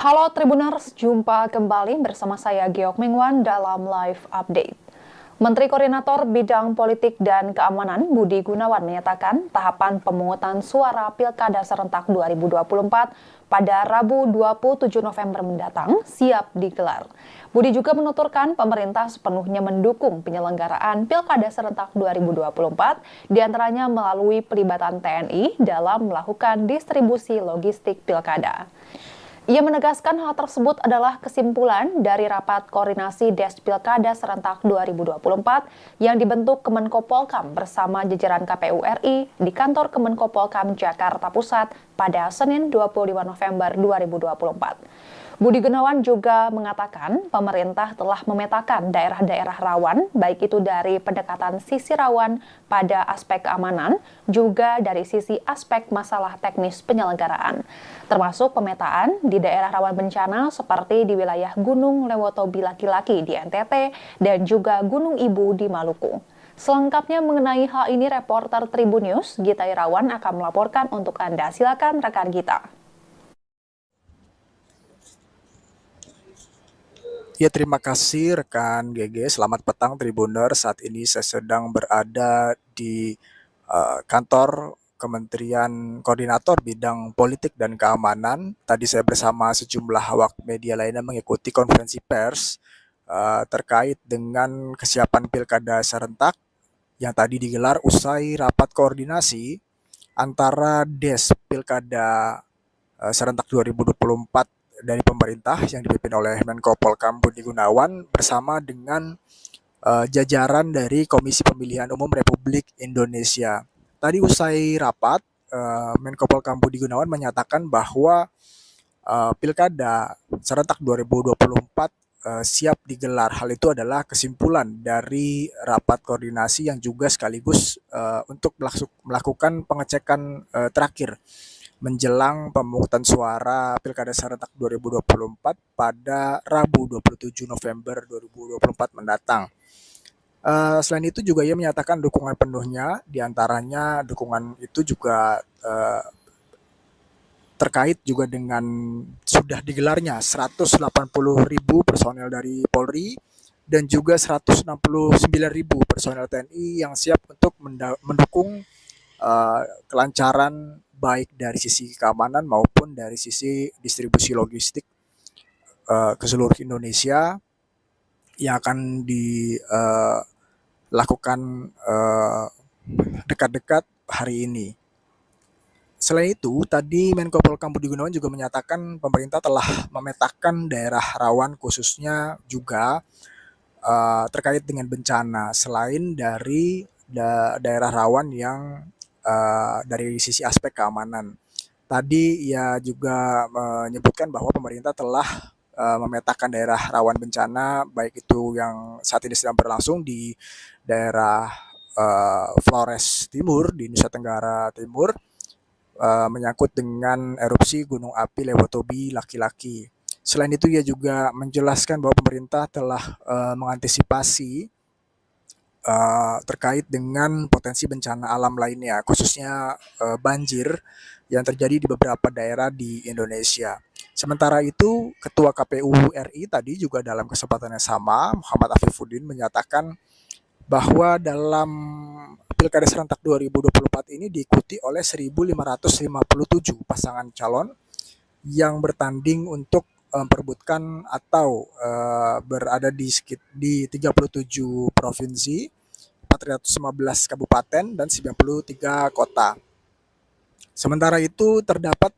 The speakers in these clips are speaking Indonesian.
Halo Tribuners, jumpa kembali bersama saya Geok Mingwan dalam live update. Menteri Koordinator Bidang Politik dan Keamanan Budi Gunawan menyatakan tahapan pemungutan suara Pilkada serentak 2024 pada Rabu 27 November mendatang siap digelar. Budi juga menuturkan pemerintah sepenuhnya mendukung penyelenggaraan Pilkada serentak 2024 diantaranya melalui pelibatan TNI dalam melakukan distribusi logistik Pilkada. Ia menegaskan hal tersebut adalah kesimpulan dari rapat koordinasi Des Pilkada serentak 2024 yang dibentuk Kemenko Polhukam bersama jajaran KPU RI di kantor Kemenko Polhukam Jakarta Pusat pada Senin 25 November 2024. Budi Gunawan juga mengatakan pemerintah telah memetakan daerah-daerah rawan, baik itu dari pendekatan sisi rawan pada aspek keamanan, juga dari sisi aspek masalah teknis penyelenggaraan. Termasuk pemetaan di daerah rawan bencana seperti di wilayah Gunung Lewotobi laki-laki di NTT dan juga Gunung Ibu di Maluku. Selengkapnya mengenai hal ini, reporter Tribunnews Gita Irawan akan melaporkan untuk Anda. Silakan rekan Gita. Ya, terima kasih rekan GG. Selamat petang Tribuner. Saat ini saya sedang berada di kantor Kementerian Koordinator Bidang Politik dan Keamanan. Tadi saya bersama sejumlah awak media lainnya mengikuti konferensi pers terkait dengan kesiapan Pilkada serentak yang tadi digelar usai rapat koordinasi antara Des Pilkada serentak 2024 dari pemerintah yang dipimpin oleh Menko Polhukam Budi Gunawan bersama dengan jajaran dari Komisi Pemilihan Umum Republik Indonesia. Tadi usai rapat, Menko Polhukam Budi Gunawan menyatakan bahwa Pilkada serentak 2024 siap digelar. Hal itu adalah kesimpulan dari rapat koordinasi yang juga sekaligus untuk melakukan pengecekan terakhir menjelang pemungutan suara Pilkada serentak 2024 pada Rabu 27 November 2024 mendatang. Selain itu juga ia menyatakan dukungan penuhnya, diantaranya dukungan itu juga terkait juga dengan sudah digelarnya 180.000 personel dari Polri dan juga 169.000 personel TNI yang siap untuk mendukung kelancaran baik dari sisi keamanan maupun dari sisi distribusi logistik ke seluruh Indonesia yang akan dilakukan dekat-dekat hari ini. Selain itu, tadi Menko Polhukam Budi Gunawan juga menyatakan pemerintah telah memetakan daerah rawan khususnya juga terkait dengan bencana selain dari daerah rawan yang dari sisi aspek keamanan. Tadi ia juga menyebutkan bahwa pemerintah telah memetakan daerah rawan bencana, baik itu yang saat ini sedang berlangsung di daerah Flores Timur, di Nusa Tenggara Timur, menyangkut dengan erupsi Gunung Api Lewotobi laki-laki. Selain itu ia juga menjelaskan bahwa pemerintah telah mengantisipasi terkait dengan potensi bencana alam lainnya, khususnya banjir yang terjadi di beberapa daerah di Indonesia. Sementara itu, Ketua KPU RI tadi juga dalam kesempatan yang sama, Muhammad Afifuddin menyatakan bahwa dalam Pilkada serentak 2024 ini diikuti oleh 1.557 pasangan calon yang bertanding untuk memperebutkan atau berada di 37 provinsi, 415 kabupaten, dan 93 kota. Sementara itu terdapat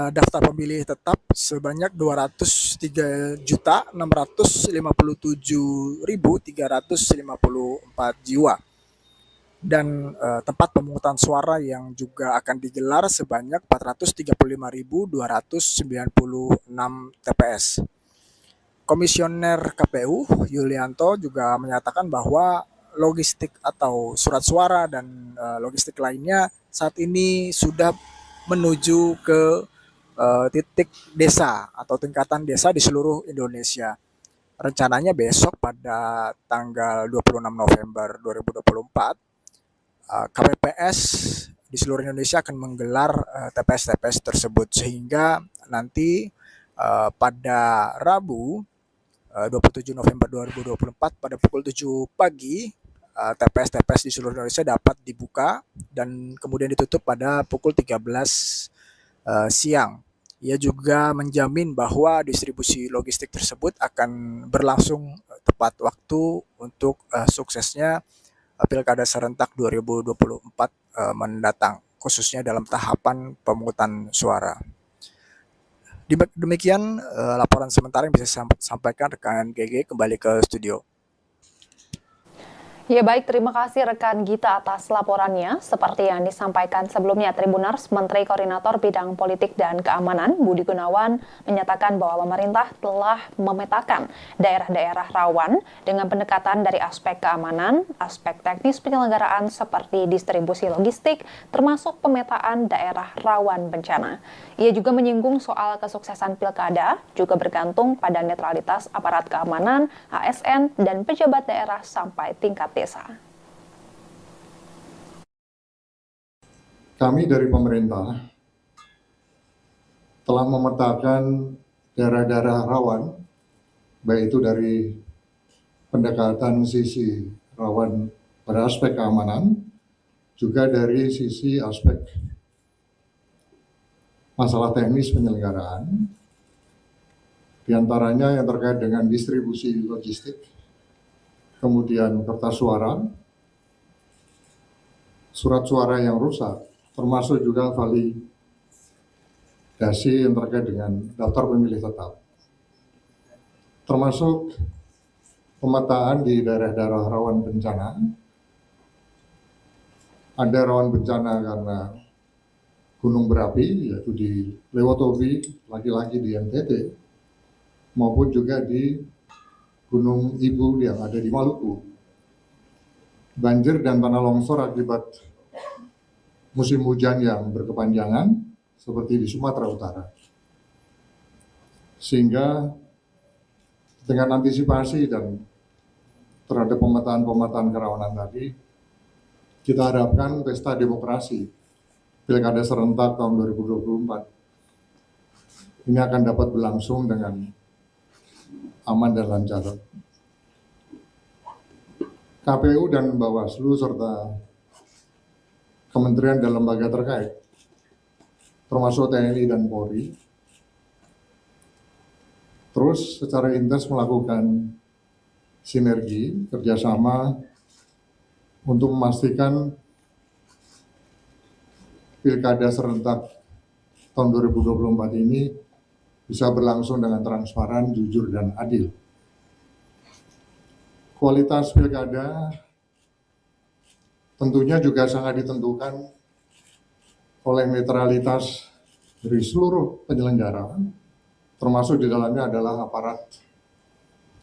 daftar pemilih tetap sebanyak 203.657.354 jiwa. Dan tempat pemungutan suara yang juga akan digelar sebanyak 435.296 TPS. Komisioner KPU Yulianto juga menyatakan bahwa logistik atau surat suara dan logistik lainnya saat ini sudah menuju ke titik desa atau tingkatan desa di seluruh Indonesia. Rencananya besok pada tanggal 26 November 2024 KPPS di seluruh Indonesia akan menggelar TPS-TPS tersebut sehingga nanti pada Rabu 27 November 2024 pada pukul 7 pagi TPS-TPS di seluruh Indonesia dapat dibuka dan kemudian ditutup pada pukul 13 siang. Ia juga menjamin bahwa distribusi logistik tersebut akan berlangsung tepat waktu untuk suksesnya Pilkada serentak 2024 mendatang, khususnya dalam tahapan pemungutan suara. Demikian laporan sementara yang bisa saya sampaikan rekan GG, kembali ke studio. Ya baik, terima kasih rekan Gita atas laporannya. Seperti yang disampaikan sebelumnya, Tribuners, Menteri Koordinator Bidang Politik dan Keamanan Budi Gunawan menyatakan bahwa pemerintah telah memetakan daerah-daerah rawan dengan pendekatan dari aspek keamanan, aspek teknis penyelenggaraan seperti distribusi logistik, termasuk pemetaan daerah rawan bencana. Ia juga menyinggung soal kesuksesan pilkada juga bergantung pada netralitas aparat keamanan, ASN, dan pejabat daerah sampai tingkat desa. Kami dari pemerintah telah memetakan daerah-daerah rawan, baik itu dari pendekatan sisi rawan pada aspek keamanan, juga dari sisi aspek masalah teknis penyelenggaraan, diantaranya yang terkait dengan distribusi logistik, kemudian kertas suara, surat suara yang rusak, termasuk juga validasi yang terkait dengan daftar pemilih tetap. Termasuk pemetaan di daerah-daerah rawan bencana. Ada rawan bencana karena gunung berapi, yaitu di Lewotobi, lagi-lagi di NTT, maupun juga di Gunung Ibu yang ada di Maluku. Banjir dan tanah longsor akibat musim hujan yang berkepanjangan seperti di Sumatera Utara. Sehingga dengan antisipasi dan terhadap pemetaan-pemetaan kerawanan tadi, kita harapkan pesta demokrasi Pilkada serentak tahun 2024 ini akan dapat berlangsung dengan aman dan lancar. KPU dan Bawaslu serta kementerian dan lembaga terkait, termasuk TNI dan Polri, terus secara intens melakukan sinergi, kerjasama untuk memastikan Pilkada serentak tahun 2024 ini bisa berlangsung dengan transparan, jujur, dan adil. Kualitas pilkada tentunya juga sangat ditentukan oleh netralitas dari seluruh penyelenggara, termasuk di dalamnya adalah aparat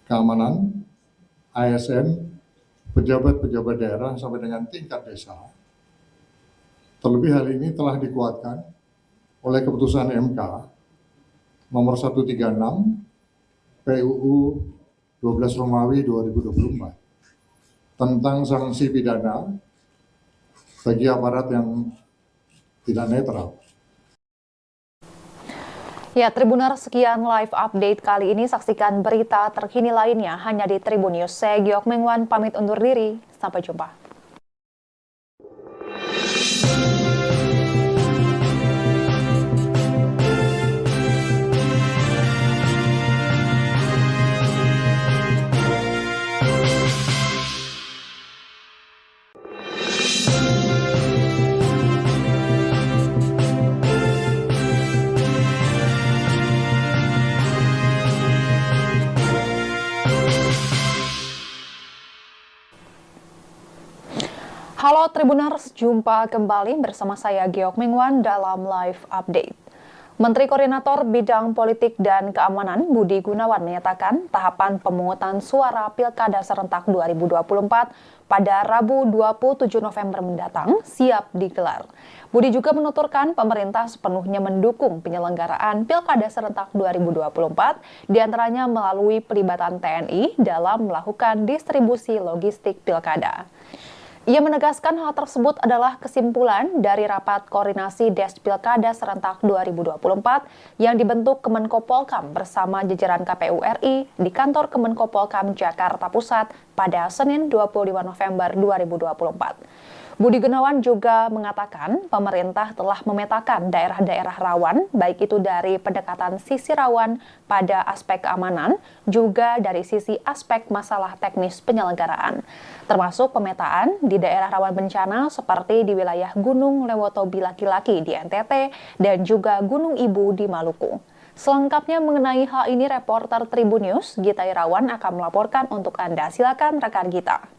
keamanan, ASN, pejabat-pejabat daerah sampai dengan tingkat desa. Terlebih hal ini telah dikuatkan oleh keputusan MK nomor 136 PUU 12 Romawi 2024 tentang sanksi pidana bagi aparat yang tidak netral. Ya, Tribuners, sekian live update kali ini. Saksikan berita terkini lainnya hanya di Tribun News. Saya Giok Mengwan, pamit undur diri. Sampai jumpa. Halo Tribuners, jumpa kembali bersama saya Giok Mengwan dalam live update. Menteri Koordinator Bidang Politik dan Keamanan Budi Gunawan menyatakan tahapan pemungutan suara Pilkada serentak 2024 pada Rabu 27 November mendatang siap digelar. Budi juga menuturkan pemerintah sepenuhnya mendukung penyelenggaraan Pilkada serentak 2024, diantaranya melalui pelibatan TNI dalam melakukan distribusi logistik Pilkada. Ia menegaskan hal tersebut adalah kesimpulan dari rapat koordinasi Des Pilkada serentak 2024 yang dibentuk Kemenko Polhukam bersama jajaran KPU RI di kantor Kemenko Polhukam Jakarta Pusat pada Senin 25 November 2024. Budi Gunawan juga mengatakan pemerintah telah memetakan daerah-daerah rawan, baik itu dari pendekatan sisi rawan pada aspek keamanan, juga dari sisi aspek masalah teknis penyelenggaraan. Termasuk pemetaan di daerah rawan bencana seperti di wilayah Gunung Lewotobi Laki-Laki di NTT dan juga Gunung Ibu di Maluku. Selengkapnya mengenai hal ini, reporter Tribun News Gita Irawan akan melaporkan untuk Anda. Silakan rekan Gita.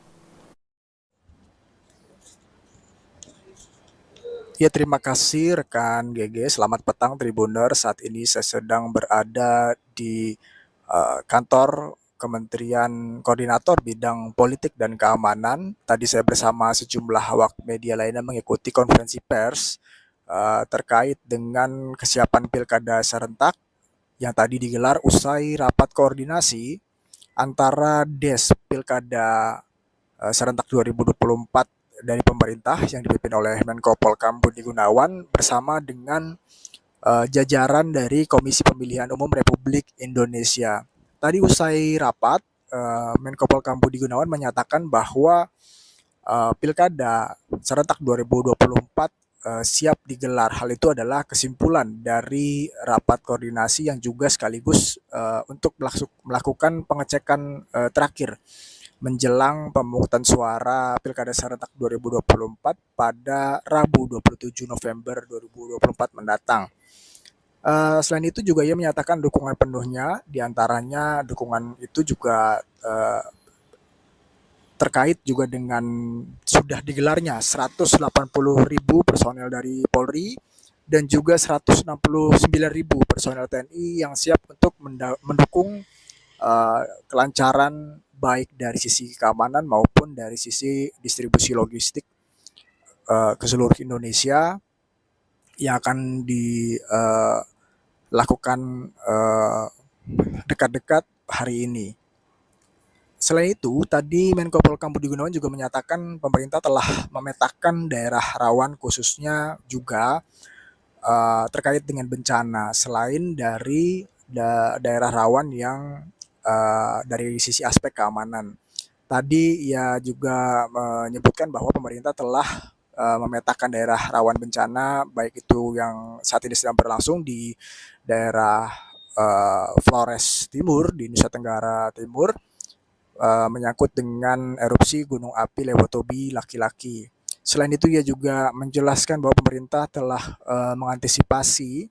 Ya, terima kasih rekan GG. Selamat petang Tribuners. Saat ini saya sedang berada di kantor Kementerian Koordinator Bidang Politik dan Keamanan. Tadi saya bersama sejumlah awak media lainnya mengikuti konferensi pers terkait dengan kesiapan Pilkada serentak yang tadi digelar usai rapat koordinasi antara Des Pilkada serentak 2024 dari pemerintah yang dipimpin oleh Menko Polhukam Budi Gunawan bersama dengan jajaran dari Komisi Pemilihan Umum Republik Indonesia. Tadi usai rapat, Menko Polhukam Budi Gunawan menyatakan bahwa Pilkada serentak 2024 siap digelar. Hal itu adalah kesimpulan dari rapat koordinasi yang juga sekaligus untuk melakukan pengecekan terakhir menjelang pemungutan suara Pilkada serentak 2024 pada Rabu 27 November 2024 mendatang. Selain itu juga ia menyatakan dukungan penuhnya, diantaranya dukungan itu juga terkait juga dengan sudah digelarnya 180.000 personel dari Polri dan juga 169.000 personel TNI yang siap untuk mendukung kelancaran baik dari sisi keamanan maupun dari sisi distribusi logistik ke seluruh Indonesia yang akan dilakukan dekat-dekat hari ini. Selain itu, tadi Menko Polhukam Budi Gunawan juga menyatakan pemerintah telah memetakan daerah rawan khususnya juga terkait dengan bencana selain dari daerah rawan yang dari sisi aspek keamanan. Tadi ia juga menyebutkan bahwa pemerintah telah memetakan daerah rawan bencana, baik itu yang saat ini sedang berlangsung di daerah Flores Timur di Nusa Tenggara Timur, menyangkut dengan erupsi Gunung Api Lewotobi Laki-Laki. Selain itu ia juga menjelaskan bahwa pemerintah telah mengantisipasi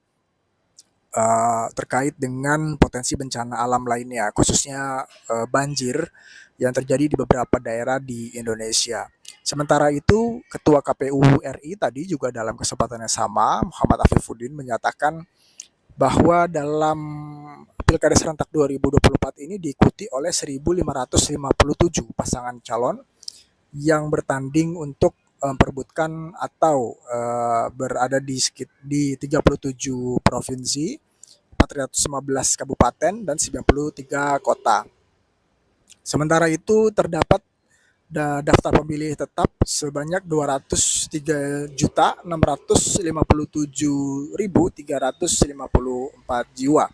terkait dengan potensi bencana alam lainnya, khususnya banjir yang terjadi di beberapa daerah di Indonesia. Sementara itu, Ketua KPU RI tadi juga dalam kesempatan yang sama, Muhammad Afifuddin, menyatakan bahwa dalam Pilkada serentak 2024 ini diikuti oleh 1.557 pasangan calon yang bertanding untuk memperebutkan atau berada di 37 provinsi, 415 kabupaten, dan 93 kota. Sementara itu terdapat daftar pemilih tetap sebanyak 203.657.354 jiwa.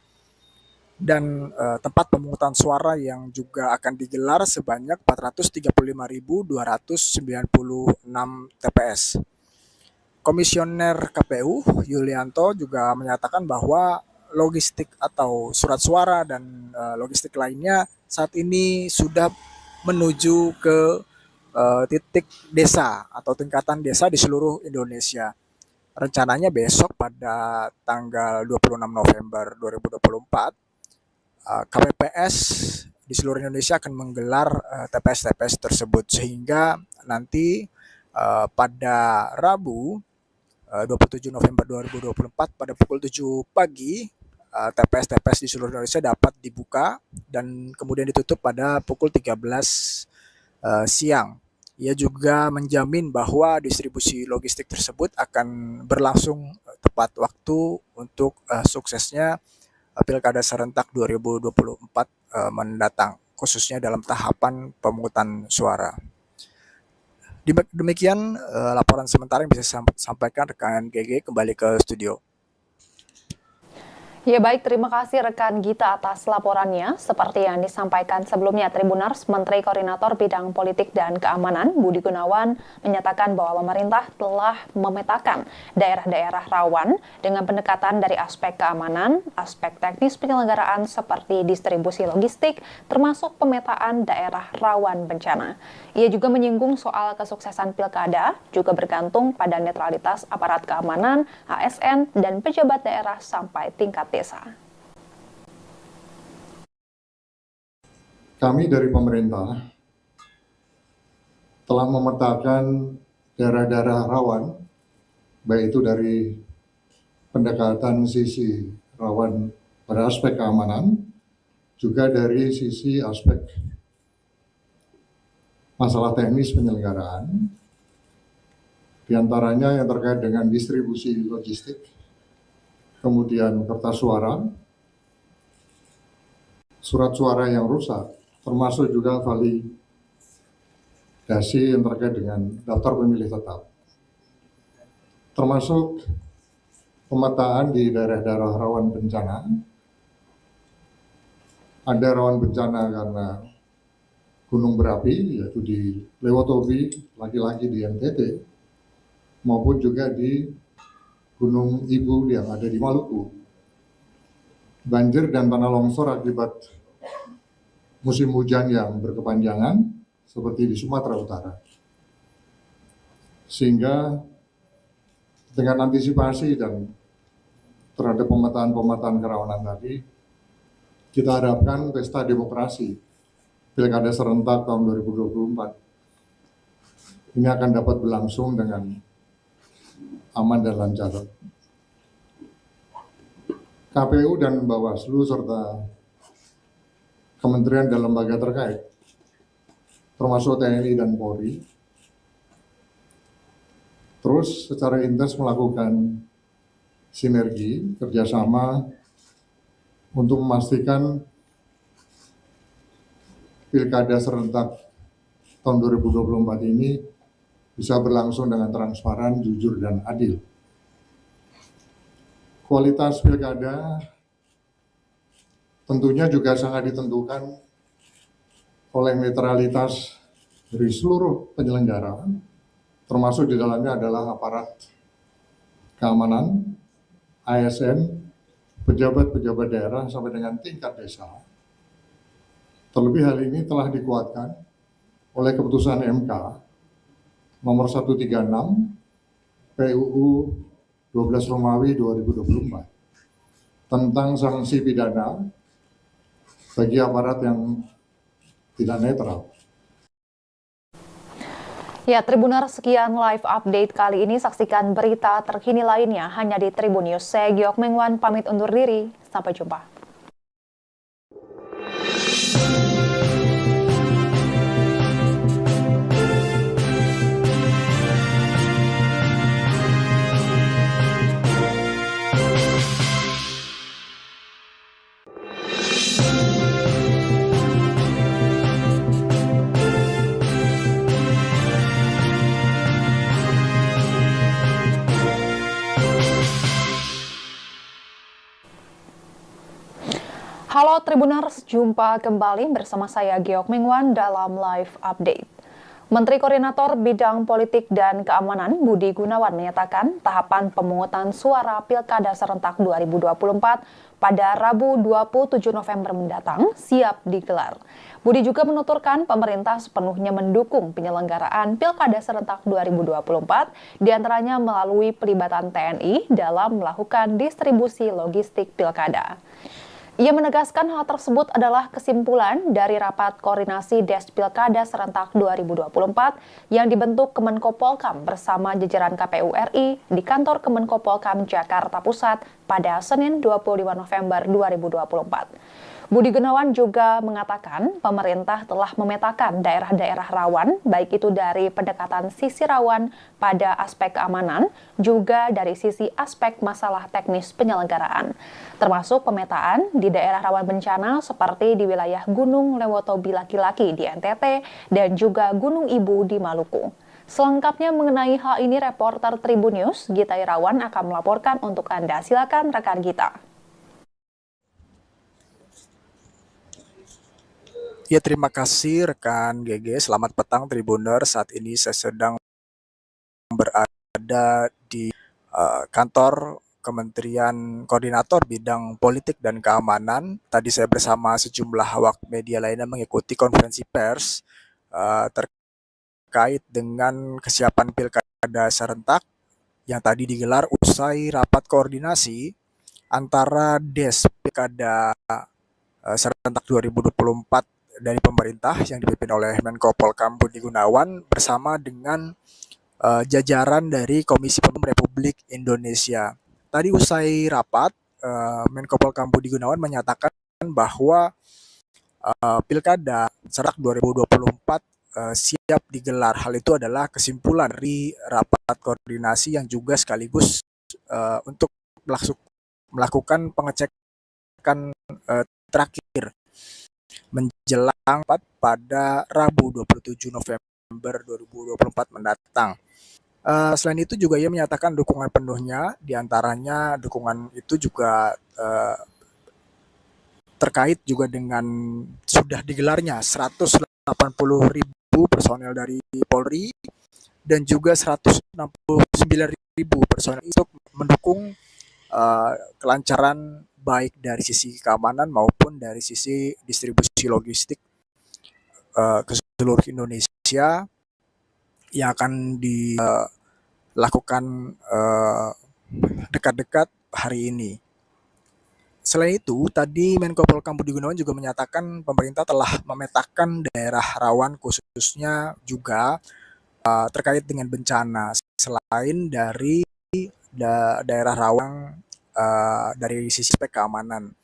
Dan tempat pemungutan suara yang juga akan digelar sebanyak 435.296 TPS. Komisioner KPU Yulianto juga menyatakan bahwa logistik atau surat suara dan logistik lainnya saat ini sudah menuju ke titik desa atau tingkatan desa di seluruh Indonesia. Rencananya besok pada tanggal 26 November 2024 KPPS di seluruh Indonesia akan menggelar TPS-TPS tersebut, sehingga nanti pada Rabu 27 November 2024 pada pukul 7 pagi TPS-TPS di seluruh Indonesia dapat dibuka dan kemudian ditutup pada pukul 13 siang. Ia juga menjamin bahwa distribusi logistik tersebut akan berlangsung tepat waktu untuk suksesnya Pilkada serentak 2024 mendatang, khususnya dalam tahapan pemungutan suara. Demikian laporan sementara yang bisa sampaikan rekan GG, kembali ke studio. Ya baik, terima kasih rekan Gita atas laporannya. Seperti yang disampaikan sebelumnya, Tribuners, Menteri Koordinator Bidang Politik dan Keamanan Budi Gunawan menyatakan bahwa pemerintah telah memetakan daerah-daerah rawan dengan pendekatan dari aspek keamanan, aspek teknis penyelenggaraan seperti distribusi logistik, termasuk pemetaan daerah rawan bencana. Ia juga menyinggung soal kesuksesan pilkada, juga bergantung pada netralitas aparat keamanan, ASN, dan pejabat daerah sampai tingkat desa. Kami dari pemerintah telah memetakan daerah-daerah rawan, baik itu dari pendekatan sisi rawan pada aspek keamanan, juga dari sisi aspek masalah teknis penyelenggaraan, diantaranya yang terkait dengan distribusi logistik, kemudian kertas suara, surat suara yang rusak, termasuk juga validasi yang terkait dengan daftar pemilih tetap, termasuk pemetaan di daerah-daerah rawan bencana. Ada rawan bencana karena gunung berapi, yaitu di Lewotobi, lagi-lagi di NTT, maupun juga di Gunung Ibu yang ada di Maluku. Banjir dan tanah longsor akibat musim hujan yang berkepanjangan, seperti di Sumatera Utara. Sehingga dengan antisipasi dan terhadap pemetaan-pemetaan kerawanan tadi, kita harapkan pesta demokrasi Pilkada serentak tahun 2024 ini akan dapat berlangsung dengan aman dan lancar. KPU dan Bawaslu serta kementerian dan lembaga terkait, termasuk TNI dan Polri, terus secara intens melakukan sinergi, kerjasama untuk memastikan Pilkada serentak tahun 2024 ini bisa berlangsung dengan transparan, jujur, dan adil. Kualitas pilkada tentunya juga sangat ditentukan oleh netralitas dari seluruh penyelenggara, termasuk di dalamnya adalah aparat keamanan, ASN, pejabat-pejabat daerah sampai dengan tingkat desa. Terlebih hal ini telah dikuatkan oleh keputusan MK nomor 136 PUU 12 Romawi 2024 tentang sanksi pidana bagi aparat yang tidak netral. Ya, Tribuner, sekian live update kali ini. Saksikan berita terkini lainnya hanya di Tribun News. Saya Giok Mengwan, pamit undur diri. Sampai jumpa. Halo Tribuners, jumpa kembali bersama saya Giok Mengwan dalam live update. Menteri Koordinator Bidang Politik dan Keamanan Budi Gunawan menyatakan tahapan pemungutan suara Pilkada serentak 2024 pada Rabu 27 November mendatang siap digelar. Budi juga menuturkan pemerintah sepenuhnya mendukung penyelenggaraan Pilkada serentak 2024, diantaranya melalui pelibatan TNI dalam melakukan distribusi logistik Pilkada. Ia menegaskan hal tersebut adalah kesimpulan dari rapat koordinasi Des Pilkada serentak 2024 yang dibentuk Kemenko Polkam bersama jajaran KPU RI di kantor Kemenko Polkam Jakarta Pusat pada Senin 25 November 2024. Budi Gunawan juga mengatakan pemerintah telah memetakan daerah-daerah rawan, baik itu dari pendekatan sisi rawan pada aspek keamanan, juga dari sisi aspek masalah teknis penyelenggaraan, termasuk pemetaan di daerah rawan bencana seperti di wilayah Gunung Lewotobi laki-laki di NTT dan juga Gunung Ibu di Maluku. Selengkapnya mengenai hal ini, reporter Tribun News Gita Irawan akan melaporkan untuk Anda. Silakan rekan Gita. Ya, terima kasih rekan GG. Selamat petang Tribuner. Saat ini saya sedang berada di kantor Kementerian Koordinator Bidang Politik dan Keamanan. Tadi saya bersama sejumlah awak media lainnya mengikuti konferensi pers terkait dengan kesiapan Pilkada serentak yang tadi digelar usai rapat koordinasi antara Des Pilkada serentak 2024 dari pemerintah yang dipimpin oleh Menko Polhukam Budi Gunawan bersama dengan jajaran dari Komisi Pemilihan Republik Indonesia. Tadi usai rapat, Menko Polhukam Budi Gunawan menyatakan bahwa Pilkada serentak 2024 siap digelar. Hal itu adalah kesimpulan dari rapat koordinasi yang juga sekaligus untuk melakukan pengecekan terakhir menjelang pada Rabu 27 November 2024 mendatang. Selain itu juga ia menyatakan dukungan penuhnya, diantaranya dukungan itu juga terkait juga dengan sudah digelarnya 180.000 personel dari Polri dan juga 169.000 personel untuk mendukung kelancaran baik dari sisi keamanan maupun dari sisi distribusi logistik ke seluruh Indonesia yang akan dilakukan dekat-dekat hari ini. Selain itu, tadi Menko Polhukam Budi Gunawan juga menyatakan pemerintah telah memetakan daerah rawan khususnya juga terkait dengan bencana selain dari daerah rawan dari sisi aspek keamanan.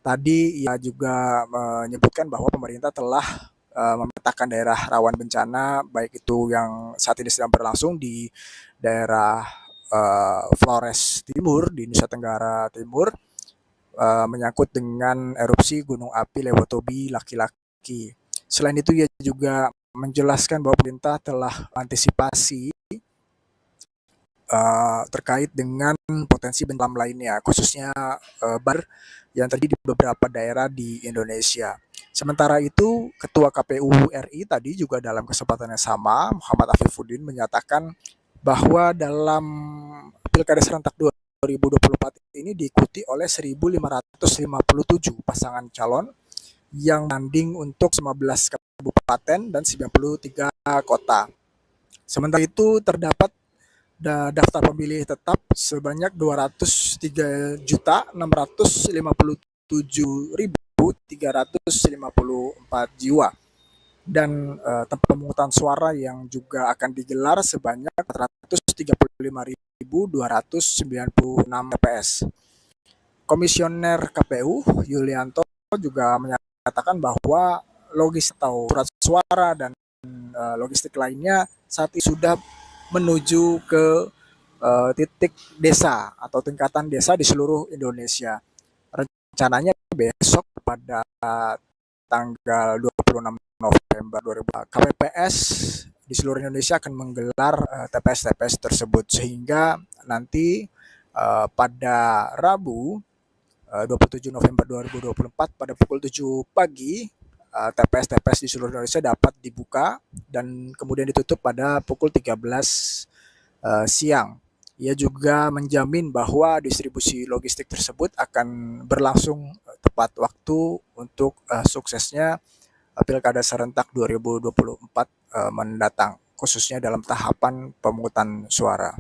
Tadi ia juga menyebutkan bahwa pemerintah telah memetakan daerah rawan bencana, baik itu yang saat ini sedang berlangsung di daerah Flores Timur di Nusa Tenggara Timur, menyangkut dengan erupsi Gunung Api Lewotobi Laki-Laki. Selain itu ia juga menjelaskan bahwa pemerintah telah antisipasi terkait dengan potensi bencana lainnya, khususnya yang terjadi di beberapa daerah di Indonesia. Sementara itu, Ketua KPU RI tadi juga dalam kesempatan yang sama, Muhammad Afifuddin menyatakan bahwa dalam Pilkada serentak 2024 ini diikuti oleh 1.557 pasangan calon yang tanding untuk 15 kabupaten dan 93 kota. Sementara itu terdapat daftar pemilih tetap sebanyak 203.657.354 jiwa dan tempat pemungutan suara yang juga akan digelar sebanyak 435.296 TPS. Komisioner KPU Yulianto juga menyatakan bahwa logistik atau surat suara dan logistik lainnya saat ini sudah menuju ke titik desa atau tingkatan desa di seluruh Indonesia. Rencananya besok pada tanggal 26 November 2020 KPPS di seluruh Indonesia akan menggelar TPS-TPS tersebut, sehingga nanti pada Rabu 27 November 2024 pada pukul 7 pagi TPS-TPS di seluruh Indonesia dapat dibuka dan kemudian ditutup pada pukul 13 siang. Ia juga menjamin bahwa distribusi logistik tersebut akan berlangsung tepat waktu untuk suksesnya Pilkada serentak 2024 mendatang, khususnya dalam tahapan pemungutan suara.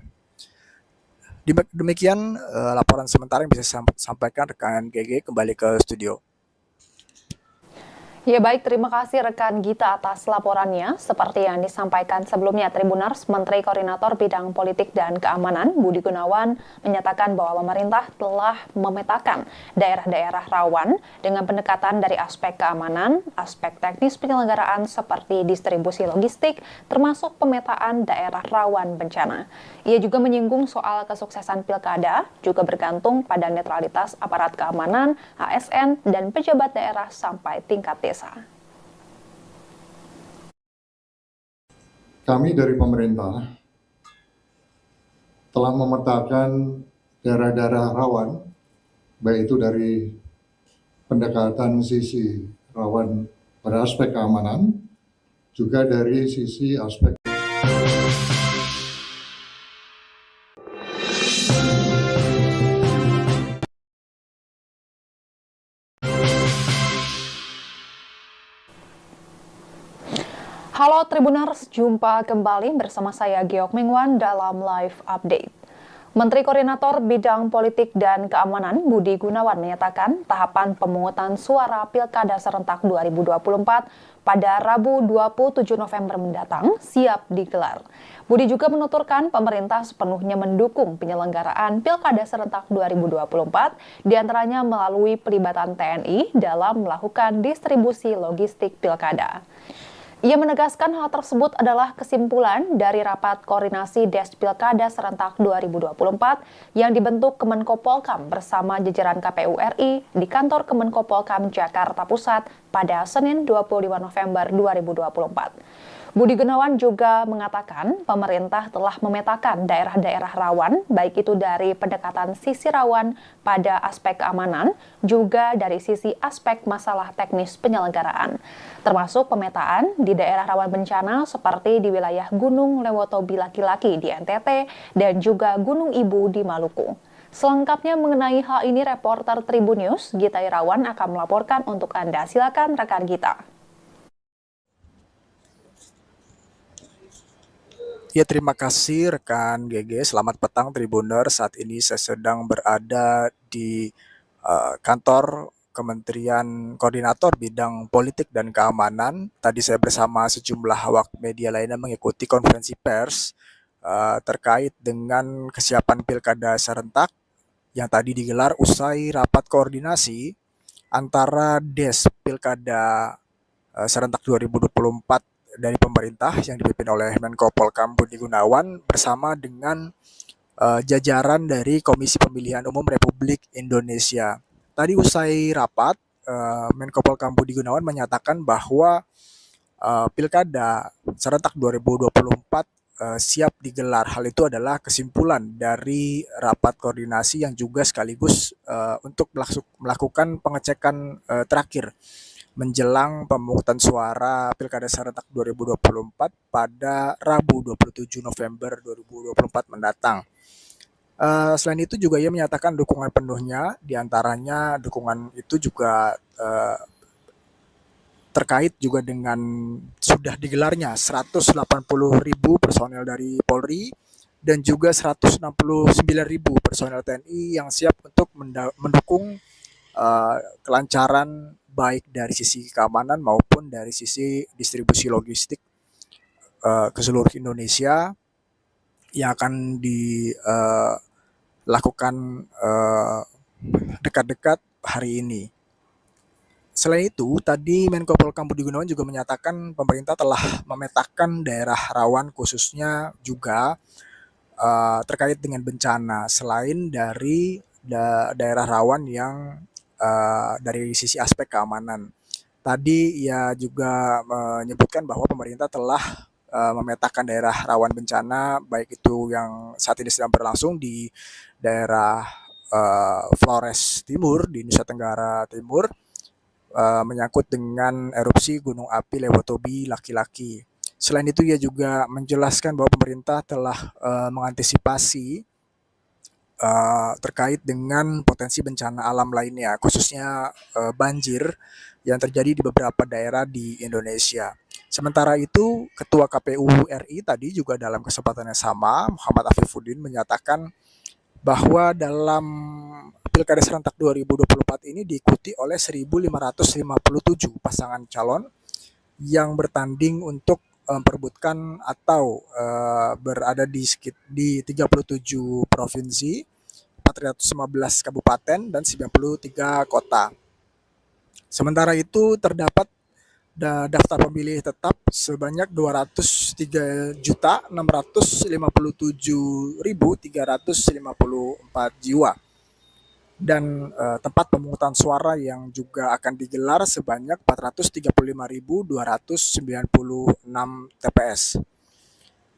Demikian laporan sementara yang bisa saya sampaikan rekan GG. Kembali ke studio. Ya baik, terima kasih rekan Gita atas laporannya. Seperti yang disampaikan sebelumnya, Tribuners, Menteri Koordinator Bidang Politik dan Keamanan Budi Gunawan menyatakan bahwa pemerintah telah memetakan daerah-daerah rawan dengan pendekatan dari aspek keamanan, aspek teknis penyelenggaraan seperti distribusi logistik, termasuk pemetaan daerah rawan bencana. Ia juga menyinggung soal kesuksesan pilkada juga bergantung pada netralitas aparat keamanan, ASN, dan pejabat daerah sampai tingkat desa. kami dari pemerintah telah memetakan daerah-daerah rawan, baik itu dari pendekatan sisi rawan pada aspek keamanan, juga dari sisi aspek Halo Tribuners, jumpa kembali bersama saya Geok Mengwan dalam Live Update. Menteri Koordinator Bidang Politik dan Keamanan Budi Gunawan menyatakan tahapan pemungutan suara Pilkada serentak 2024 pada Rabu 27 November mendatang siap digelar. Budi juga menuturkan pemerintah sepenuhnya mendukung penyelenggaraan Pilkada serentak 2024, diantaranya melalui pelibatan TNI dalam melakukan distribusi logistik Pilkada. Ia menegaskan hal tersebut adalah kesimpulan dari rapat koordinasi Des Pilkada serentak 2024 yang dibentuk Kemenko Polkam bersama jajaran KPU RI di kantor Kemenko Polkam Jakarta Pusat pada Senin 25 November 2024. Budi Gunawan juga mengatakan pemerintah telah memetakan daerah-daerah rawan, baik itu dari pendekatan sisi rawan pada aspek keamanan, juga dari sisi aspek masalah teknis penyelenggaraan. Termasuk pemetaan di daerah rawan bencana seperti di wilayah Gunung Lewotobi Laki-Laki di NTT dan juga Gunung Ibu di Maluku. Selengkapnya mengenai hal ini, reporter Tribunnews Gita Irawan akan melaporkan untuk Anda. Silakan rekan Gita. Ya, terima kasih rekan GG. Selamat petang Tribuner. Saat ini saya sedang berada di kantor Kementerian Koordinator Bidang Politik dan Keamanan. Tadi saya bersama sejumlah awak media lainnya mengikuti konferensi pers terkait dengan kesiapan Pilkada serentak yang tadi digelar usai rapat koordinasi antara Des Pilkada serentak 2024 dari pemerintah yang dipimpin oleh Menko Polkam Budi Gunawan bersama dengan jajaran dari Komisi Pemilihan Umum Republik Indonesia. Tadi usai rapat, Menko Polkam Budi Gunawan menyatakan bahwa Pilkada serentak 2024 siap digelar. Hal itu adalah kesimpulan dari rapat koordinasi yang juga sekaligus untuk melakukan pengecekan terakhir menjelang pemungutan suara Pilkada serentak 2024 pada Rabu 27 November 2024 mendatang. Selain itu juga ia menyatakan dukungan penuhnya, diantaranya dukungan itu juga terkait juga dengan sudah digelarnya 180.000 personel dari Polri dan juga 169.000 personel TNI yang siap untuk mendukung kelancaran baik dari sisi keamanan maupun dari sisi distribusi logistik ke seluruh Indonesia yang akan dilakukan dekat-dekat hari ini. Selain itu, tadi Menko Polkam Budi Gunawan juga menyatakan pemerintah telah memetakan daerah rawan khususnya juga terkait dengan bencana selain dari daerah rawan yang dari sisi aspek keamanan. Tadi ia juga menyebutkan bahwa pemerintah telah memetakan daerah rawan bencana, baik itu yang saat ini sedang berlangsung di daerah Flores Timur di Nusa Tenggara Timur, menyangkut dengan erupsi Gunung Api Lewotobi Laki-Laki. Selain itu ia juga menjelaskan bahwa pemerintah telah mengantisipasi terkait dengan potensi bencana alam lainnya, khususnya banjir yang terjadi di beberapa daerah di Indonesia. Sementara itu, Ketua KPU RI tadi juga dalam kesempatan yang sama, Muhammad Afifuddin, menyatakan bahwa dalam Pilkada serentak 2024 ini diikuti oleh 1.557 pasangan calon yang bertanding untuk memperebutkan atau berada di 37 provinsi, 415 kabupaten, dan 93 kota. Sementara itu terdapat daftar pemilih tetap sebanyak 203.657.354 jiwa. Dan tempat pemungutan suara yang juga akan digelar sebanyak 435.296 TPS.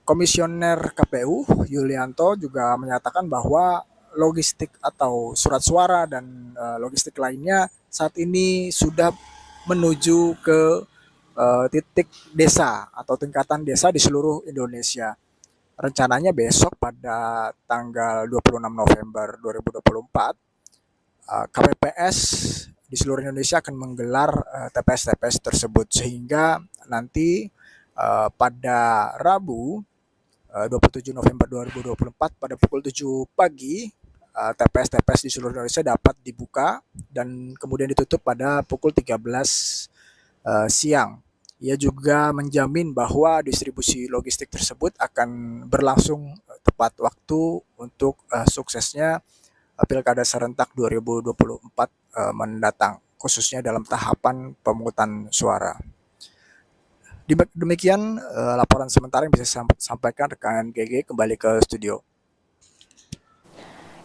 Komisioner KPU Yulianto juga menyatakan bahwa logistik atau surat suara dan logistik lainnya saat ini sudah menuju ke titik desa atau tingkatan desa di seluruh Indonesia. Rencananya besok pada tanggal 26 November 2024 KPPS di seluruh Indonesia akan menggelar TPS-TPS tersebut sehingga nanti pada Rabu 27 November 2024 pada pukul 7 pagi TPS-TPS di seluruh Indonesia dapat dibuka dan kemudian ditutup pada pukul 13 siang. Ia juga menjamin bahwa distribusi logistik tersebut akan berlangsung tepat waktu untuk suksesnya Pilkada serentak 2024 mendatang, khususnya dalam tahapan pemungutan suara. Demikian laporan sementara yang bisa saya sampaikan rekan GG, kembali ke studio.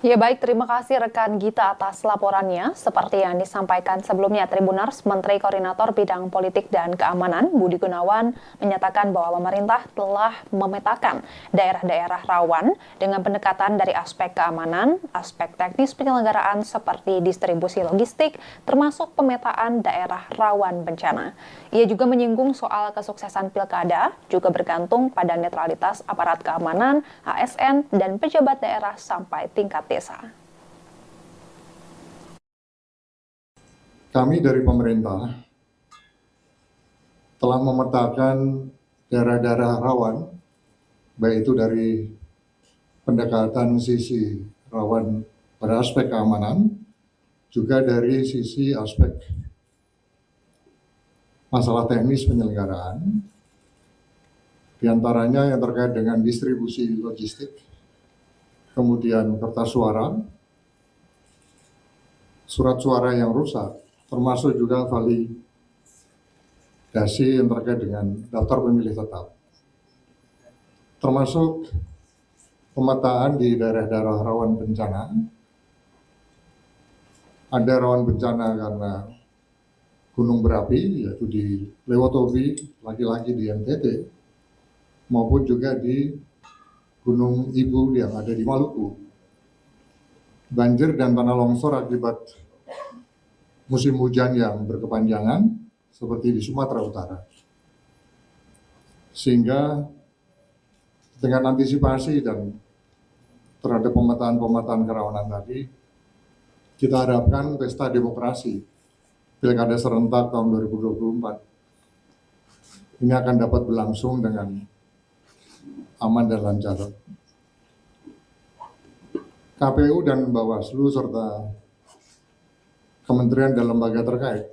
Ya baik, terima kasih rekan Gita atas laporannya. Seperti yang disampaikan sebelumnya, Tribuners, Menteri Koordinator Bidang Politik dan Keamanan Budi Gunawan menyatakan bahwa pemerintah telah memetakan daerah-daerah rawan dengan pendekatan dari aspek keamanan, aspek teknis penyelenggaraan seperti distribusi logistik, termasuk pemetaan daerah rawan bencana. Ia juga menyinggung soal kesuksesan pilkada juga bergantung pada netralitas aparat keamanan, ASN, dan pejabat daerah sampai tingkat desa. Kami dari pemerintah telah memetakan daerah-daerah rawan, baik itu dari pendekatan sisi rawan pada aspek keamanan, juga dari sisi aspek masalah teknis penyelenggaraan, diantaranya yang terkait dengan distribusi logistik, kemudian kertas suara, surat suara yang rusak, termasuk juga validasi yang terkait dengan daftar pemilih tetap, termasuk pemetaan di daerah-daerah rawan bencana. Ada rawan bencana karena gunung berapi, yaitu di Lewotobi, lagi-lagi di NTT, maupun juga di Gunung Ibu yang ada di Maluku. Banjir dan tanah longsor akibat musim hujan yang berkepanjangan seperti di Sumatera Utara. Sehingga dengan antisipasi dan terhadap pemetaan-pemetaan kerawanan tadi, kita harapkan pesta demokrasi Pilkada serentak tahun 2024 ini akan dapat berlangsung dengan aman dan lancar. KPU dan Bawaslu serta kementerian dan lembaga terkait,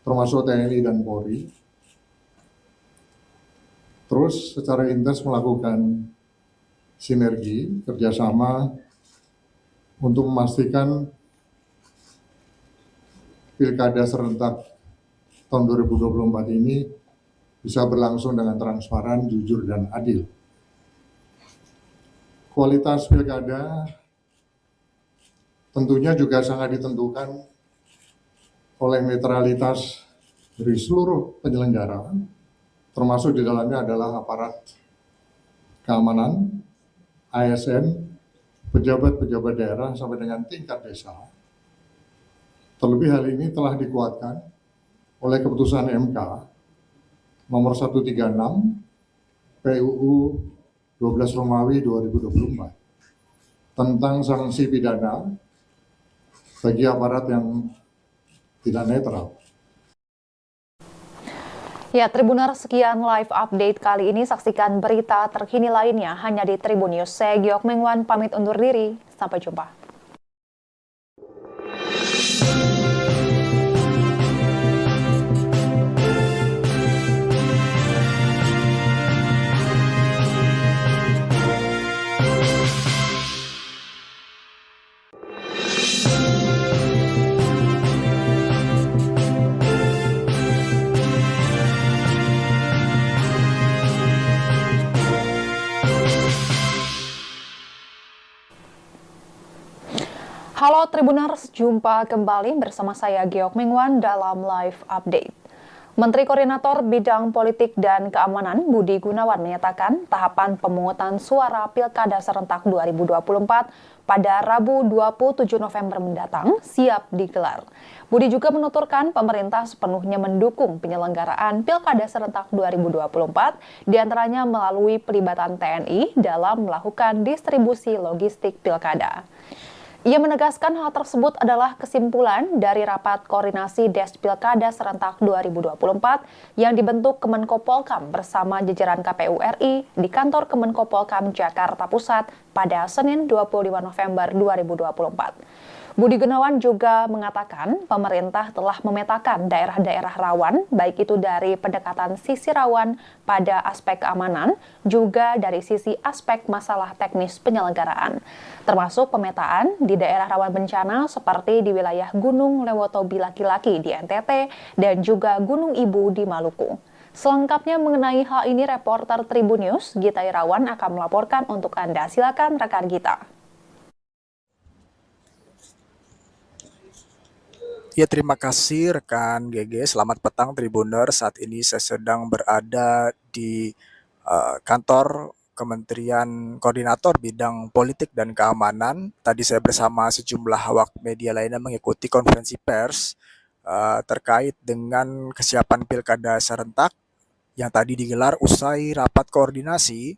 termasuk TNI dan Polri, terus secara intens melakukan sinergi, kerjasama untuk memastikan Pilkada serentak tahun 2024 ini bisa berlangsung dengan transparan, jujur, dan adil. Kualitas pilkada tentunya juga sangat ditentukan oleh netralitas dari seluruh penyelenggara, termasuk di dalamnya adalah aparat keamanan, ASN, pejabat-pejabat daerah sampai dengan tingkat desa. Terlebih hal ini telah dikuatkan oleh keputusan MK nomor 136 PUU 12 Romawi 2024 tentang sanksi pidana bagi aparat yang tidak netral. Ya, Tribuners, sekian live update kali ini. Saksikan berita terkini lainnya hanya di Tribun News. Saya Giok Mengwan, pamit undur diri. Sampai jumpa. Halo Tribuners, jumpa kembali bersama saya Giok Mengwan dalam live update. Menteri Koordinator Bidang Politik dan Keamanan Budi Gunawan menyatakan tahapan pemungutan suara Pilkada serentak 2024 pada Rabu 27 November mendatang siap digelar. Budi juga menuturkan pemerintah sepenuhnya mendukung penyelenggaraan Pilkada serentak 2024, diantaranya melalui pelibatan TNI dalam melakukan distribusi logistik Pilkada. Ia menegaskan hal tersebut adalah kesimpulan dari rapat koordinasi Des Pilkada serentak 2024 yang dibentuk Kemenko Polhukam bersama jajaran KPU RI di kantor Kemenko Polhukam Jakarta Pusat pada Senin 25 November 2024. Budi Gunawan juga mengatakan pemerintah telah memetakan daerah-daerah rawan, baik itu dari pendekatan sisi rawan pada aspek keamanan, juga dari sisi aspek masalah teknis penyelenggaraan. Termasuk pemetaan di daerah rawan bencana seperti di wilayah Gunung Lewotobi Laki-Laki di NTT dan juga Gunung Ibu di Maluku. Selengkapnya mengenai hal ini, reporter Tribun News Gita Irawan akan melaporkan untuk Anda. Silakan rekan Gita. Ya, terima kasih rekan GG. Selamat petang Tribuners. Saat ini saya sedang berada di kantor Kementerian Koordinator Bidang Politik dan Keamanan. Tadi saya bersama sejumlah awak media lainnya mengikuti konferensi pers terkait dengan kesiapan Pilkada serentak yang tadi digelar usai rapat koordinasi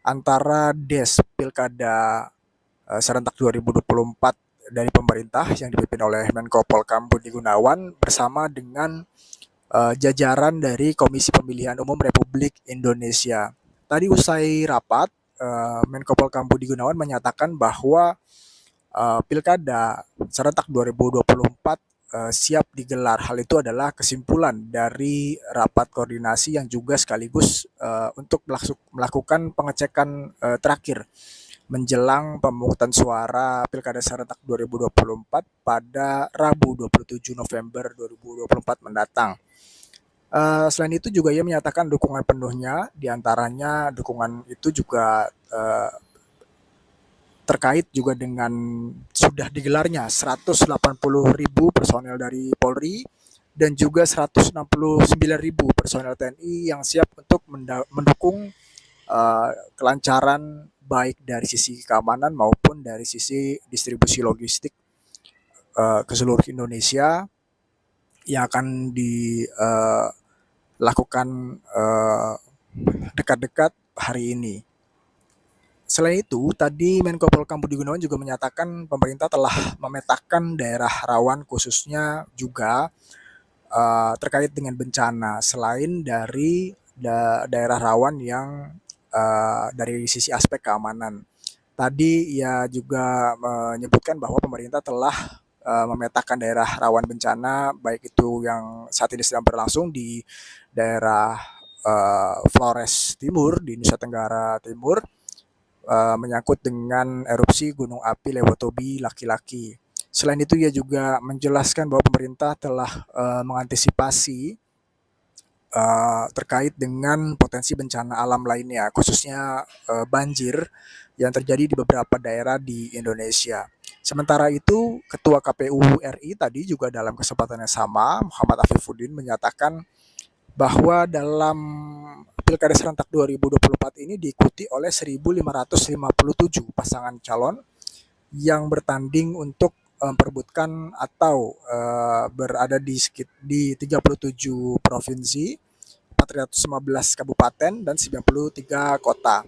antara Des Pilkada serentak 2024 dari pemerintah yang dipimpin oleh Menko Polhukam Budi Gunawan bersama dengan jajaran dari Komisi Pemilihan Umum Republik Indonesia. Tadi usai rapat, Menko Polhukam Budi Gunawan menyatakan bahwa Pilkada serentak 2024 siap digelar. Hal itu adalah kesimpulan dari rapat koordinasi yang juga sekaligus untuk melakukan pengecekan terakhir menjelang pemungutan suara Pilkada serentak 2024 pada Rabu 27 November 2024 mendatang. Selain itu juga ia menyatakan dukungan penuhnya, diantaranya dukungan itu juga terkait juga dengan sudah digelarnya 180.000 personel dari Polri dan juga 169.000 personel TNI yang siap untuk mendukung kelancaran baik dari sisi keamanan maupun dari sisi distribusi logistik ke seluruh Indonesia yang akan dilakukan dekat-dekat hari ini. Selain itu, tadi Menko Polhukam Budi Gunawan juga menyatakan pemerintah telah memetakan daerah rawan khususnya juga terkait dengan bencana selain dari daerah rawan yang dari sisi aspek keamanan. Tadi ia juga menyebutkan bahwa pemerintah telah memetakan daerah rawan bencana, baik itu yang saat ini sedang berlangsung di daerah Flores Timur di Nusa Tenggara Timur, menyangkut dengan erupsi Gunung Api Lewotobi Laki-Laki. Selain itu ia juga menjelaskan bahwa pemerintah telah mengantisipasi terkait dengan potensi bencana alam lainnya, khususnya banjir yang terjadi di beberapa daerah di Indonesia. Sementara itu, Ketua KPU RI tadi juga dalam kesempatan yang sama, Muhammad Afifuddin, menyatakan bahwa dalam Pilkada serentak 2024 ini diikuti oleh 1.557 pasangan calon yang bertanding untuk memperebutkan atau berada di 37 provinsi, 415 kabupaten, dan 93 kota.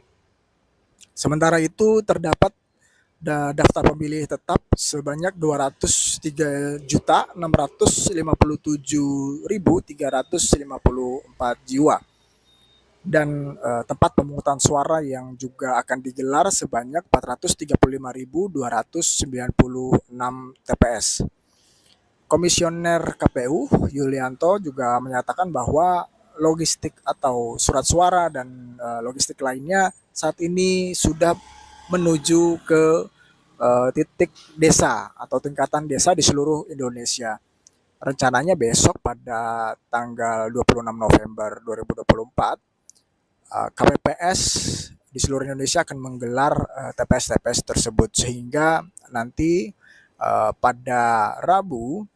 Sementara itu terdapat daftar pemilih tetap sebanyak 203.657.354 jiwa. Dan tempat pemungutan suara yang juga akan digelar sebanyak 435.296 TPS. Komisioner KPU Yulianto juga menyatakan bahwa logistik atau surat suara dan logistik lainnya saat ini sudah menuju ke titik desa atau tingkatan desa di seluruh Indonesia. Rencananya besok pada tanggal 26 November 2024 KPPS di seluruh Indonesia akan menggelar TPS-TPS tersebut, sehingga nanti pada Rabu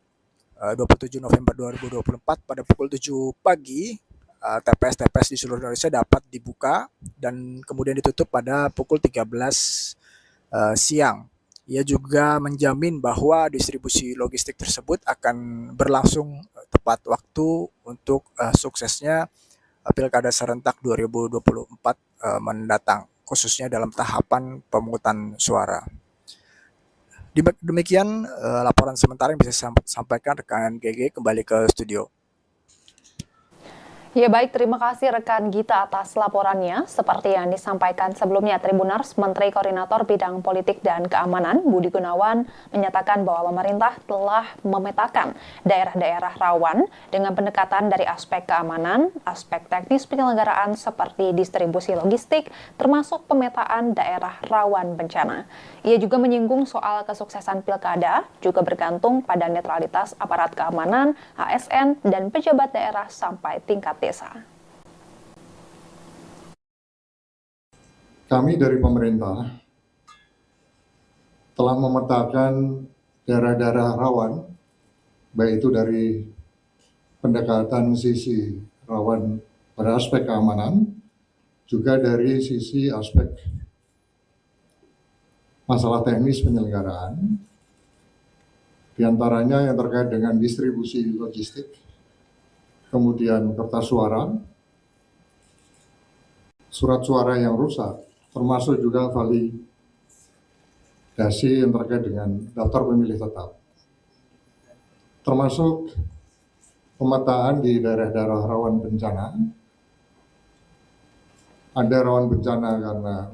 27 November 2024 pada pukul 7 pagi. TPS-TPS di seluruh Indonesia dapat dibuka dan kemudian ditutup pada pukul 13 siang. Ia juga menjamin bahwa distribusi logistik tersebut akan berlangsung tepat waktu untuk suksesnya Pilkada serentak 2024 mendatang, khususnya dalam tahapan pemungutan suara. Demikian laporan sementara yang bisa sampaikan rekan GG. Kembali ke studio. Ya baik, terima kasih rekan Gita atas laporannya. Seperti yang disampaikan sebelumnya, Tribuners, Menteri Koordinator Bidang Politik dan Keamanan Budi Gunawan menyatakan bahwa pemerintah telah memetakan daerah-daerah rawan dengan pendekatan dari aspek keamanan, aspek teknis penyelenggaraan seperti distribusi logistik, termasuk pemetaan daerah rawan bencana. Ia juga menyinggung soal kesuksesan pilkada juga bergantung pada netralitas aparat keamanan, ASN, dan pejabat daerah sampai tingkat desa. Kami dari pemerintah telah memetakan daerah-daerah rawan, baik itu dari pendekatan sisi rawan pada aspek keamanan, juga dari sisi aspek masalah teknis penyelenggaraan, diantaranya yang terkait dengan distribusi logistik, kemudian kertas suara, surat suara yang rusak, termasuk juga validasi yang terkait dengan daftar pemilih tetap, termasuk pemetaan di daerah-daerah rawan bencana. Ada rawan bencana karena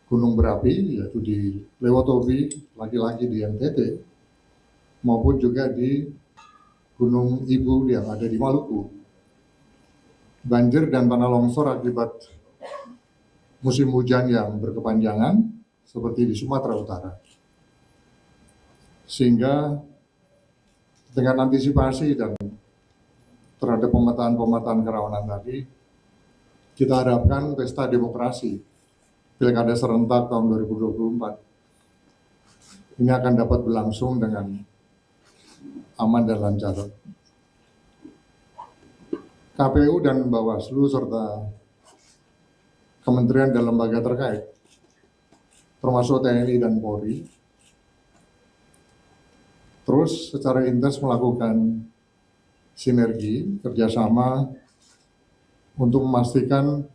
gunung berapi, yaitu di Lewotobi, lagi-lagi di NTT, maupun juga di Gunung Ibu yang ada di Maluku. Banjir dan tanah longsor akibat musim hujan yang berkepanjangan, seperti di Sumatera Utara. Sehingga dengan antisipasi dan terhadap pemetaan kerawanan tadi, kita harapkan pesta demokrasi Pilkada serentak tahun 2024 ini akan dapat berlangsung dengan aman dan lancar. KPU dan Bawaslu serta kementerian dan lembaga terkait, termasuk TNI dan Polri, terus secara intens melakukan sinergi, kerjasama untuk memastikan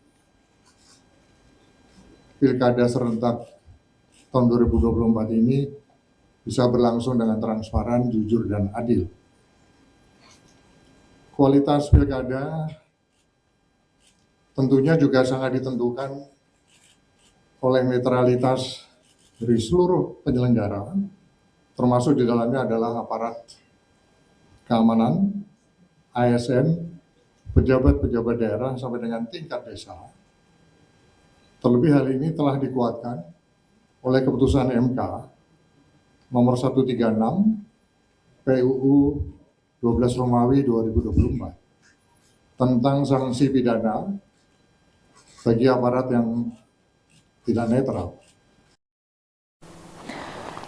Pilkada serentak tahun 2024 ini bisa berlangsung dengan transparan, jujur, dan adil. Kualitas pilkada tentunya juga sangat ditentukan oleh netralitas dari seluruh penyelenggara, termasuk di dalamnya adalah aparat keamanan, ASN, pejabat-pejabat daerah sampai dengan tingkat desa. Terlebih hal ini telah dikuatkan oleh keputusan MK nomor 136 PUU 12 Romawi 2024 tentang sanksi pidana bagi aparat yang tidak netral.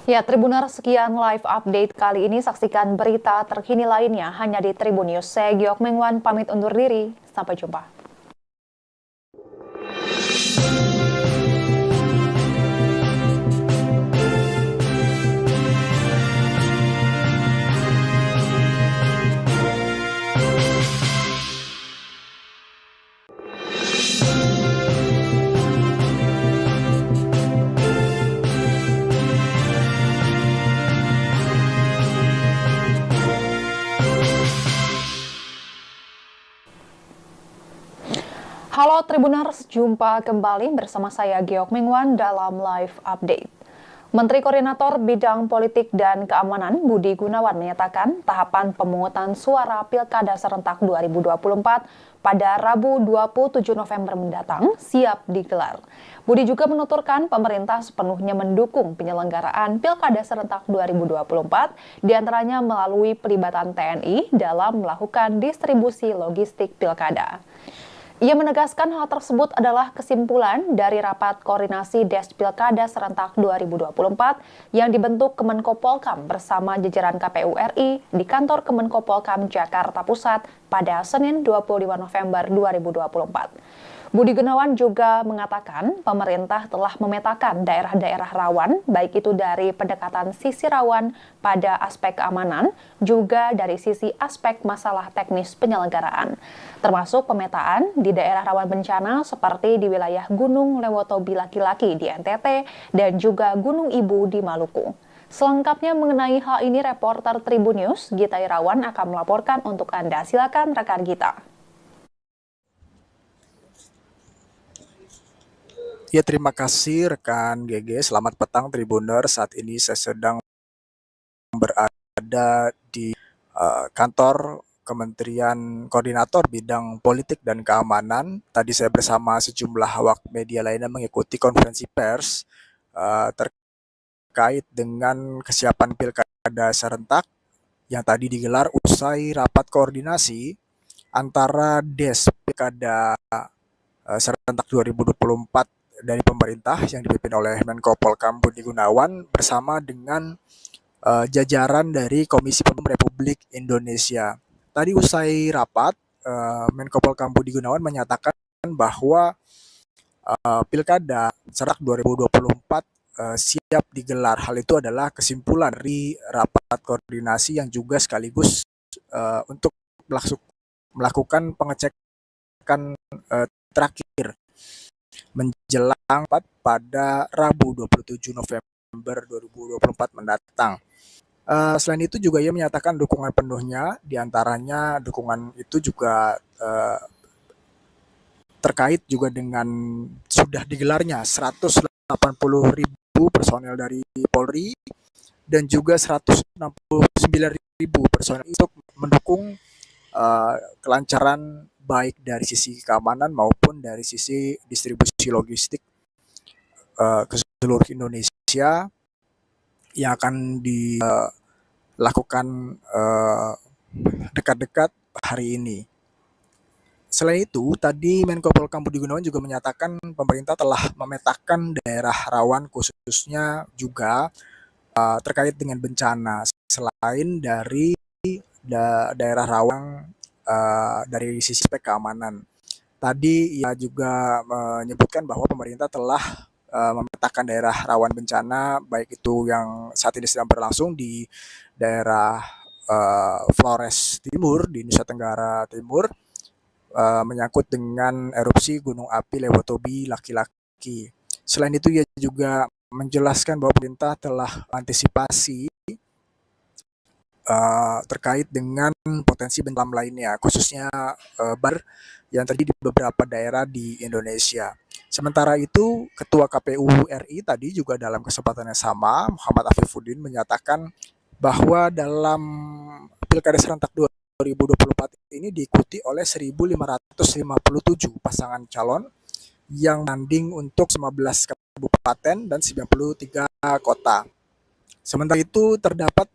Ya, Tribuners, sekian live update kali ini. Saksikan berita terkini lainnya hanya di Tribun News. Saya Giok Mengwan pamit undur diri. Sampai jumpa. Halo Tribuners, jumpa kembali bersama saya Giok Mengwan dalam live update. Menteri Koordinator Bidang Politik dan Keamanan Budi Gunawan menyatakan tahapan pemungutan suara Pilkada serentak 2024 pada Rabu 27 November mendatang siap digelar. Budi juga menuturkan pemerintah sepenuhnya mendukung penyelenggaraan Pilkada serentak 2024, diantaranya melalui pelibatan TNI dalam melakukan distribusi logistik Pilkada. Ia menegaskan hal tersebut adalah kesimpulan dari rapat koordinasi Des Pilkada serentak 2024 yang dibentuk Kemenko Polkam bersama jajaran KPU RI di kantor Kemenko Polkam Jakarta Pusat pada Senin 25 November 2024. Budi Gunawan juga mengatakan pemerintah telah memetakan daerah-daerah rawan, baik itu dari pendekatan sisi rawan pada aspek keamanan, juga dari sisi aspek masalah teknis penyelenggaraan. Termasuk pemetaan di daerah rawan bencana seperti di wilayah Gunung Lewotobi Laki-Laki di NTT dan juga Gunung Ibu di Maluku. Selengkapnya mengenai hal ini, reporter Tribun News Gita Irawan akan melaporkan untuk Anda. Silakan rekan Gita. Ya, terima kasih rekan GG. Selamat petang Tribuner. Saat ini saya sedang berada di kantor Kementerian Koordinator Bidang Politik dan Keamanan. Tadi saya bersama sejumlah awak media lainnya mengikuti konferensi pers terkait dengan kesiapan Pilkada serentak yang tadi digelar usai rapat koordinasi antara Des Pilkada serentak 2024 dari pemerintah yang dipimpin oleh Menko Polkam Budi Gunawan bersama dengan jajaran dari Komisi Pemilihan Republik Indonesia. Tadi usai rapat, Menko Polkam Budi Gunawan menyatakan bahwa Pilkada serentak 2024 siap digelar. Hal itu adalah kesimpulan dari rapat koordinasi yang juga sekaligus untuk melakukan pengecekan terakhir menjelang pada Rabu 27 November 2024 mendatang. Selain itu juga ia menyatakan dukungan penuhnya, diantaranya dukungan itu juga terkait juga dengan sudah digelarnya 180.000 personel dari Polri dan juga 169.000 personel untuk mendukung kelancaran baik dari sisi keamanan maupun dari sisi distribusi logistik ke seluruh Indonesia yang akan dilakukan dekat-dekat hari ini. Selain itu, tadi Menko Polkam Budi Gunawan juga menyatakan pemerintah telah memetakan daerah rawan khususnya juga terkait dengan bencana selain dari daerah rawan dari sisi aspek keamanan. Tadi ia juga menyebutkan bahwa pemerintah telah memetakan daerah rawan bencana, baik itu yang saat ini sedang berlangsung di daerah Flores Timur, di Nusa Tenggara Timur, menyangkut dengan erupsi Gunung Api Lewotobi Laki-Laki. Selain itu, ia juga menjelaskan bahwa pemerintah telah antisipasi terkait dengan potensi bencana lainnya, khususnya yang terjadi di beberapa daerah di Indonesia. Sementara itu, Ketua KPU RI tadi juga dalam kesempatan yang sama, Muhammad Afifuddin, menyatakan bahwa dalam Pilkada serentak 2024 ini diikuti oleh 1.557 pasangan calon yang tanding untuk 15 kabupaten dan 93 kota. Sementara itu terdapat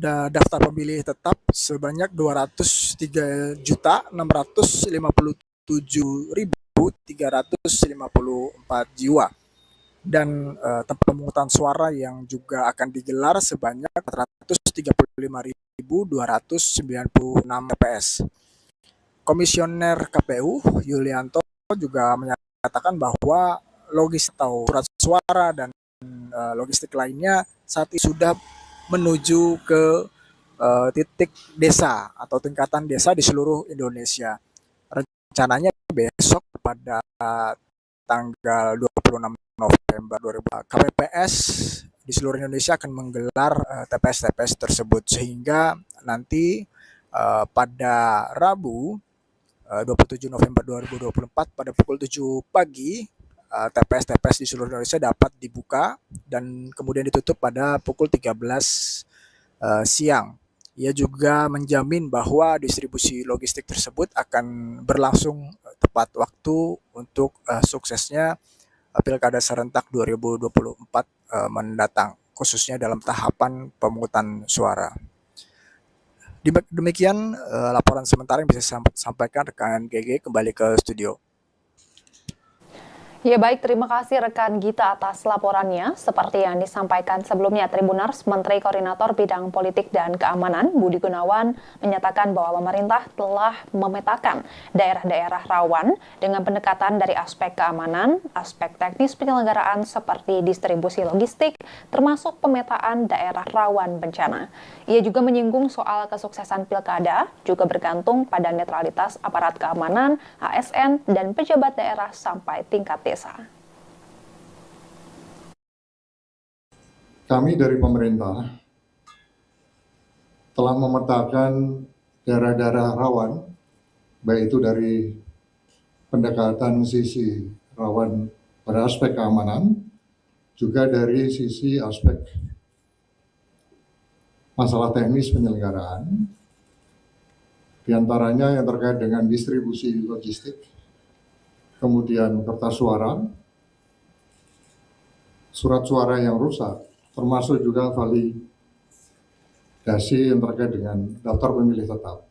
daftar pemilih tetap sebanyak 203.657.354 jiwa dan tempat pemungutan suara yang juga akan digelar sebanyak 435.296 TPS. Komisioner KPU Yulianto juga menyatakan bahwa logistik atau surat suara dan logistik lainnya saat ini sudah menuju ke titik desa atau tingkatan desa di seluruh Indonesia. Rencananya besok pada tanggal 26 November 2020 KPPS di seluruh Indonesia akan menggelar TPS-TPS tersebut, sehingga nanti pada Rabu 27 November 2024 pada pukul 7 pagi TPS-TPS di seluruh Indonesia dapat dibuka dan kemudian ditutup pada pukul 13 siang. Ia juga menjamin bahwa distribusi logistik tersebut akan berlangsung tepat waktu untuk suksesnya Pilkada serentak 2024 mendatang, khususnya dalam tahapan pemungutan suara. Demikian laporan sementara yang bisa sampaikan rekan GG, kembali ke studio. Ya baik, terima kasih rekan Gita atas laporannya. Seperti yang disampaikan sebelumnya, Tribuners, Menteri Koordinator Bidang Politik dan Keamanan Budi Gunawan menyatakan bahwa pemerintah telah memetakan daerah-daerah rawan dengan pendekatan dari aspek keamanan, aspek teknis penyelenggaraan seperti distribusi logistik, termasuk pemetaan daerah rawan bencana. Ia juga menyinggung soal kesuksesan pilkada, juga bergantung pada netralitas aparat keamanan, ASN, dan pejabat daerah sampai tingkat desa. Kami dari pemerintah telah memetakan daerah-daerah rawan, baik itu dari pendekatan sisi rawan pada aspek keamanan, juga dari sisi aspek masalah teknis penyelenggaraan, diantaranya yang terkait dengan distribusi logistik, kemudian kertas suara, surat suara yang rusak, termasuk juga validasi yang terkait dengan daftar pemilih tetap,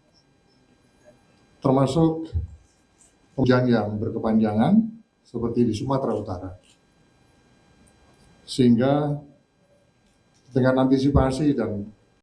termasuk hujan yang berkepanjangan seperti di Sumatera Utara. Sehingga dengan antisipasi dan